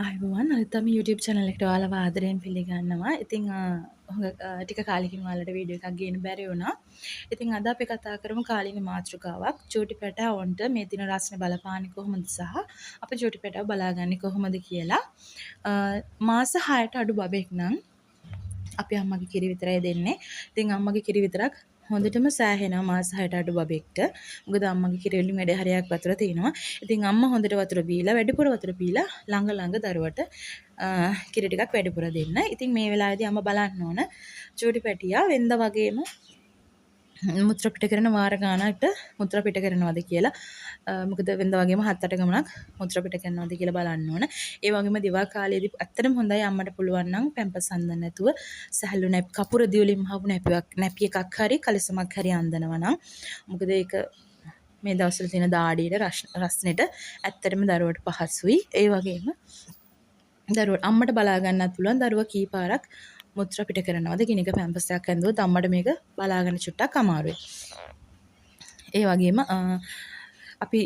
අයිබෝවන් අලුතම YouTube channel එකට ඔයාලව ආදරයෙන් පිළිගන්නවා. ඉතින් ටික කාලෙකින් ඔයාලට වීඩියෝ එකක් ගේන්න බැරි වුණා. ඉතින් අද අපි කතා කරමු කාලීන මාතෘකාවක්. චූටි පැටවුන්ට මේ දින රස්නේ බලපාන්නේ කොහොමද සහ අපි චූටි පැටව බලාගන්නේ කොහොමද කියලා. මාස 6ට අඩු බබෙක් නම් අපි අම්මගේ කිරි විතරයි දෙන්නේ. ඉතින් අම්මගේ කිරි විතරක් හොඳටම සෑහෙනවා මාස 6ට අඩු බබෙක්ට. මොකද අම්මගේ කිරි වලින් වැඩි හරියක් වතුර තියෙනවා. ඉතින් අම්මා හොඳට වතුර බීලා වැඩිපුර වතුර බීලා ළඟ දරුවට කිරි ටිකක් වැඩිපුර දෙන්න. ඉතින් මේ වෙලාවේදී අම්මා බලන්න ඕන චූටි පැටියා වෙන්ද වගේම මුත්‍ර පිට කරන වාර ගානකට මුත්‍ර පිට කරනවද කියලා. මොකද වෙනද වගේම 7-8 ගමනක් මුත්‍ර පිට කරනවද කියලා බලන්න ඕන. ඒ වගේම දිවා කාලයේදී ඇත්තටම හොඳයි අම්මට පුළුවන් නම් පැම්පස් අන්දන්න නැතුව සැහැල්ලු කපුර දියුලින් මහපු නැපි එකක් හරි කලසමක් හරි අන්දනවා නම්. මොකද ඒක මේ දවස්වල තියෙන දාඩියට රස්නෙට ඇත්තටම දරුවට පහසුයි. ඒ වගේම දරුවට අම්මට බලා ගන්නත් පුළුවන් දරුවා කී පාරක් මුත්‍ර පිට කරනවද කියන එක පැම්පස් එකක් ඇඳුවොත් අම්මට මේක බලා ගන්න චුට්ටක් අමාරුයි. ඒ වගේම අපි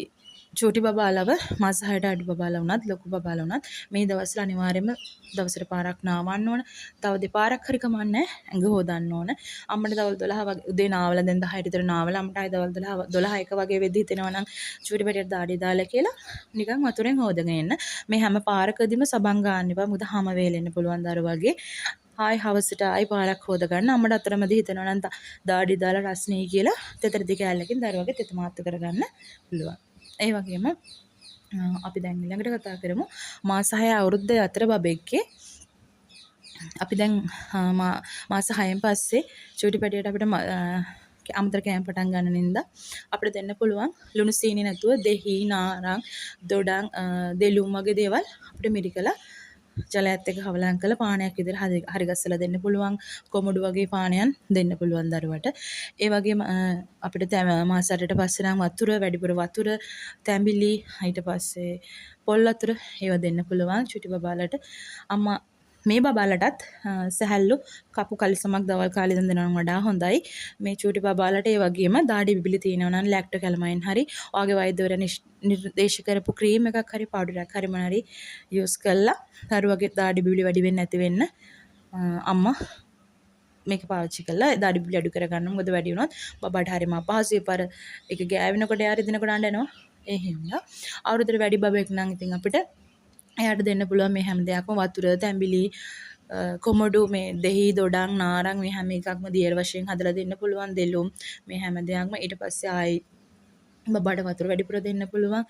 චූටි බබාලව මාස 6ට අඩු බබාලා වුණත් ලොකු බබාලා වුණත් මේ දවස්වල අනිවාර්යයෙන්ම දවසට පාරක් නාවන්න ඕන. තව දෙපාරක් හරි කමන්නේ ඇඟ හොදන්න ඕන. අම්මට දවල් 12 වගේ උදේ නාවලා දැන් 10ට විතර නාවලා අම්මට ආයි දවල් 12 1 වගේ වෙද්දි හිතෙනවා නම් චූටි පැටියට දාඩිය දාලා කියලා නිකන් වතුරෙන් හොදගෙන එන්න. මේ හැම පාරකදීම සබන් ගන්න එපා. මොකද හැම වේලෙන්න පුළුවන් දරුවගේ. ආයි හවසට ආයි පාරක් හොද ගන්න අම්මට අතරමැදි හිතනවා නම් දාඩි දාලා රස්නේ කියලා තෙතර දෙක ඇල්ලකින් දරුවගේ තෙත මාත්තු කරගන්න පුළුවන්. ඒ වගේම අපි දැන් ඊළඟට කතා කරමු මාස 6 අවුරුද්ද අතර බබෙක්ගේ අපි දැන් මාස 6න් පස්සේ චූටි පැටියට අපිට අමතර කෑම පටන් ගන්න නින්දා අපිට දෙන්න පුළුවන් ලුණු සීනි නැතුව දෙහි නාරං දොඩම් දෙලුම් වගේ දේවල් අපිට මිරිකලා ජලයත් එක්ක හවලම් කරලා පානයක් විදිහට හරි ගස්සලා දෙන්න පුළුවන් කොමඩු වගේ පානයන් දෙන්න පුළුවන් දරුවට. ඒ වගේම අපිට මාස 8ට පස්සේ නම් වතුර වැඩිපුර වතුර තැඹිලි ඊට පස්සේ පොල් වතුර ඒවා දෙන්න පුළුවන් චුටි බබාලට. අම්මා මේ බබාලටත් සැහැල්ලු කපු කලිසමක් දවල් කාලේ දෙනවා වඩා හොඳයි. මේ චූටි බබාලට ඒ වගේම දාඩි බිබිලි තියෙනවා නම් ලැක්ටෝ කැලමයින් හරි ඔයගේ වෛද්‍යවරයා නිර්දේශ කරපු ක්‍රීම් එකක් හරි පවුඩර් එකක් හරි මොන හරි යූස් කරලා දරුවගේ දාඩි බිබිලි වැඩි වෙන්නේ නැති වෙන්න අම්මා මේක පාවිච්චි කරලා දාඩි බිබිලි අඩු කරගන්න. මොකද වැඩි වුණොත් බබාට හරිම අපහසුයි. පාර ඒක ගෑවෙනකොට යාර දිනකොට අඬනවා. ඒ හින්දා අවුරුද්දට වැඩි බබෙක් නම් ඉතින් අපිට එයාට දෙන්න පුළුවන් මේ හැම දෙයක්ම වතුර තැඹිලි කොමඩු මේ දෙහි දොඩම් නාරං මේ හැම එකක්ම දියර වශයෙන් හදලා දෙන්න පුළුවන් දෙලුම් මේ හැම දෙයක්ම ඊට පස්සේ ආයි බබාට වතුර වැඩිපුර දෙන්න පුළුවන්.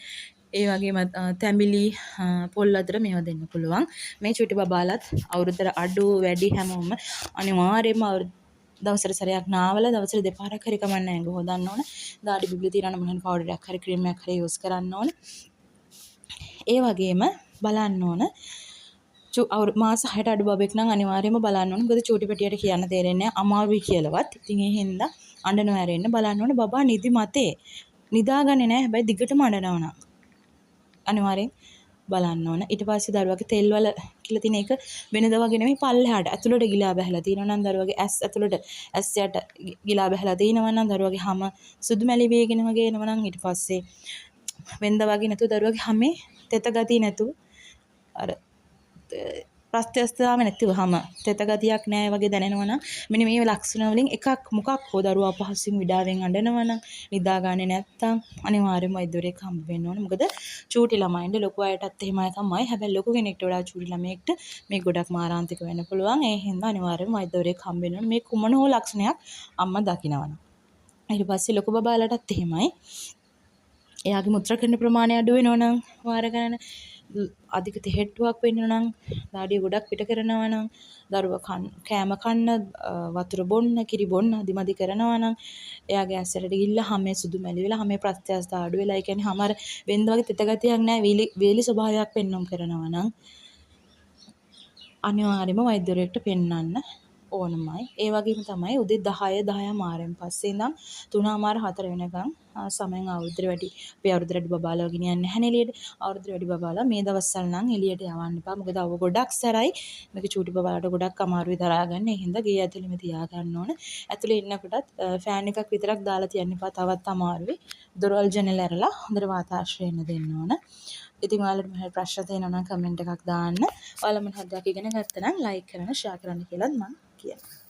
ඒ වගේම තැඹිලි පොල් අතර මේවා දෙන්න පුළුවන්. මේ චුටි බබාලත් අවුරුද්දට අඩු වැඩි හැමෝම අනිවාර්යයෙන්ම දවසට සැරයක් නාවලා දවසට දෙපාරක් හරි කමන්න ඇඟ හොදන්න ඕන. දාඩි බිබිලි තියනවා මොනවා පවුඩර් එකක් හරි ක්‍රීම් එකක් හරි යූස් කරන්න ඕන. ඒ වගේම බලන්න ඕන මාස 6ට අඩු බබෙක් නම් අනිවාර්යයෙන්ම බලන්න ඕන. මොකද චූටි පැටියට කියන්න තේරෙන්නේ අමාරුයි කියලාවත්. ඉතින් ඒ හින්දා අඬනව ඇරෙන්න බලන්න ඕන. බබා නිදි මතේ නිදාගන්නේ නැහැ. හැබැයි දිගටම අඬනවා නම් අනිවාර්යෙන් බලන්න ඕන. ඊට පස්සේ දරුවගේ තෙල් වල කියලා තියෙන එක වෙනද වගේ නෙමෙයි පල්ලෙහාට ඇතුළට ගිලා බහැලා තියෙනවා නම් දරුවගේ ඇස් ඇතුළට ඇස් යට ගිලා බහැලා තියෙනවා නම් දරුවගේ හැම සුදු මැලි වේගෙන වගේ එනවා නම් ඊට පස්සේ වෙනද වගේ නැතුව දරුවගේ හැමේ තෙත ගතිය නැතුව අර ප්‍රත්‍යස්ථාව නැතිව හැම තෙත ගතියක් නැහැ වගේ දැනෙනවා නම් මෙන්න මේ ලක්ෂණ වලින් එකක් මොකක් හෝ දරුවා අපහසුයෙන් විඩාවෙන් අඬනවා නම් නිදා ගන්නේ නැත්තම් අනිවාර්යයෙන්ම වෛද්‍යවරයෙක් හම්බ වෙන්න ඕනේ. මොකද චූටි ළමයින්ට ලොකු අයටත් එහෙමයි තමයි. හැබැයි ලොකු කෙනෙක්ට වඩා චූටි ළමයෙක්ට මේ ගොඩක් මාරාන්තික වෙන්න පුළුවන්. ඒ හින්දා අනිවාර්යයෙන්ම වෛද්‍යවරයෙක් හම්බ වෙන්න ඕනේ. මේ කුමන හෝ ලක්ෂණයක් අම්මා දකිනවනම්. ඊට පස්සේ ලොකු බබාලටත් එහෙමයි. එයාගේ මුත්‍රා කරන ප්‍රමාණය අඩු වෙනවා නම් වාර ගණන අධික තෙහෙට්ටුවක් වෙන්න නම් දාඩිය ගොඩක් පිට කරනවා නම් දරුවා කෑම කන්න වතුර බොන්න කිරි බොන්න අදිමදි කරනවා නම් එයාගේ ඇස්සට ගිහිල්ලා හැමේ සුදු මැලි වෙලා හැමේ ප්‍රත්‍යස්ත අඩු වෙලා ඒ කියන්නේ හැමර වෙන්ද වගේ තෙත ගතියක් නැහැ වේලි ස්වභාවයක් පෙන්වම් කරනවා නම් අනිවාර්යයෙන්ම වෛද්‍යවරයෙක්ට පෙන්වන්න ඕනමයි. ඒ වගේම තමයි උදේ 10 මාරෙන් පස්සේ ඉඳන් 3:00 4 වෙනකන් සමයෙන් අවුරුද්දට වැඩි අපි අවුරුද්දට වැඩි බබාලා ගෙනියන්නේ නැහැ නේ එළියට. අවුරුද්දට වැඩි බබාලා මේ දවස්වල නම් එළියට යවන්න එපා. මොකද අවුව ගොඩක් සැරයි. මේක චූටි බබාලාට ගොඩක් අමාරුයි දරාගන්න. ඒ හින්දා ගේ ඇතුළෙම තියා ගන්න ඕන. ඇතුළේ ඉන්නකොටත් ෆෑන් එකක් විතරක් දාලා තියන්න එපා. තවත් අමාරුයි. දොරවල් ජනෙල් ඇරලා හොඳට වාතාශ්‍රය එන්න දෙන්න ඕන. ඉතින් ඔයාලට මොනවා ප්‍රශ්න තියෙනවා නම් කමෙන්ට් එකක් දාන්න. ඔයාලා මොනවද දෙයක් ඉගෙන ගත්තා නම් ලයික් කරන්න, ෂෙයා කරන්න කියලාත් මම කියනවා.